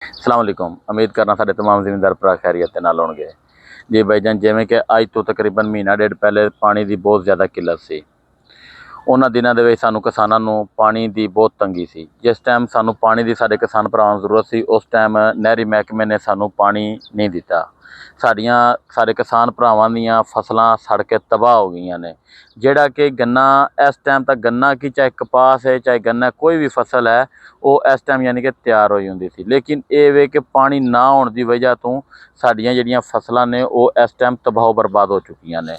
अस्सलाम वालेकुम। उम्मीद करना साडे तमाम ज़मींदार भरा खैरियत दे नाल होणगे। जी भाईजान, जिवें कि अज तो तकरीबन महीना डेढ़ पहले पानी की बहुत ज़्यादा किल्लत सी। उन्हां दिनां दे विच सानूं किसानां नूं पानी की बहुत तंगी सी। जिस टाइम सानूं पानी की साडे किसान भरावां नूं जरूरत सी, उस टाइम नहरी महकमे ने सानूं पानी नहीं दिता। साडे किसान भरावां दीयां फसलां सड़ के तबाह हो गईयां ने। जिहड़ा कि गन्ना इस टाइम तक गन्ना की चाहे कपास है चाहे गन्ना कोई भी फसल है, वो इस टाइम यानी कि तैयार होई हुंदी सी। लेकिन ये वे कि पानी ना होने की वजह तो साडियां जिहड़ियां फसलां ने वो इस टाइम तबाह बर्बाद हो चुकियां ने।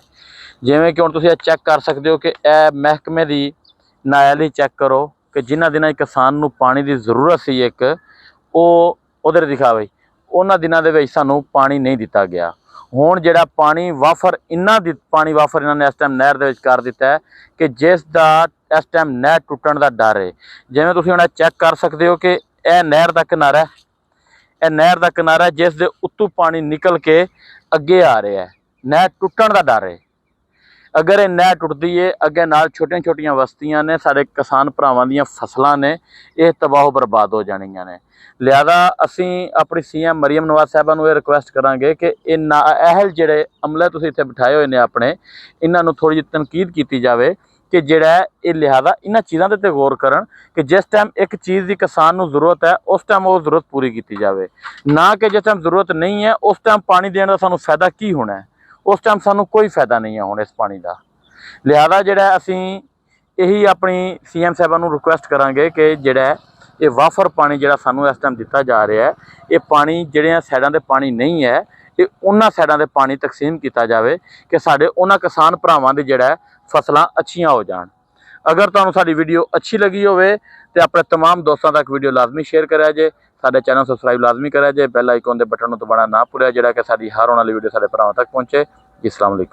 जिवें कि हुण तुसीं चैक कर सकते हो कि यह महकमे की नायल ही चैक करो कि जिन्हां दिनां किसान नूं पानी की जरूरत सी एक, वो उधर दिखा बई उन्हां दिनां दे विच सानूं पानी नहीं दिता गया। हुण जिहड़ा पानी वाफर पानी वाफर इन्हां ने इस टाइम नहर दे विच कर दिता है कि जिस दा इस टाइम नहर टुटण दा डर है। जिवें तुसीं हुण चैक कर सकते हो कि यह नहर दा किनारा है, यह नहर दा किनारा है जिस दे उत्तों पानी निकल के अगे आ रहा है। नहर टुटण दा डर है। अगर ये नहर टुटदी है, अगे नाल छोटियां छोटियां बस्तियां ने, साडे किसान भरावां दीयां फसलां ने, ये तबाह बर्बाद हो जाणियां ने। लिहाजा असीं अपनी CM मरीम नवाज साहबा नूं ये रिक्वेस्ट करांगे कि ये नाअहल जिहड़े अमले तुसीं इत्थे बिठाए होए ने अपने, इन्हां नूं थोड़ी जी तनकीद कीती जावे कि जिहड़ा ये लिहाजा इन्हां चीज़ां दे ते गौर करन कि जिस टाइम एक चीज़ की किसान नूं जरूरत है उस टाइम वो जरूरत पूरी की जाए, ना कि जिस टाइम जरूरत नहीं है उस टाइम पानी देने का सानूं फायदा की होना है। उस टाइम सानूं कोई फायदा नहीं है हुण इस पानी का। लिहाजा जिहड़ा असीं यही अपनी CM साहबा नूं रिक्वेस्ट करांगे कि जिहड़ा ये वाफर पानी जिहड़ा सानूं इस टाइम दिता जा रहा है, ये पानी जिहड़ियां साइडां ते पानी नहीं है, ये उन्हां साइडां ते पानी तकसीम किया जाए कि साडे उन्हां किसान भरावां दी जिहड़ा फसलां अच्छियां हो जाण। अगर तुहानूं साडी वीडियो अच्छी लगी होवे तो अपने तमाम दोस्तों तक वीडियो लाजमी शेयर करिया जे, साडे चैनल सबसक्राइब लाजमी करिया जे, बैल आइकॉन दे बटन नूं दबाना ना भुलिया, जिहड़ा कि साडी हर आने वाली वीडियो साडे भरावां तक पहुंचे। जी, अस्सलाम वालेकुम।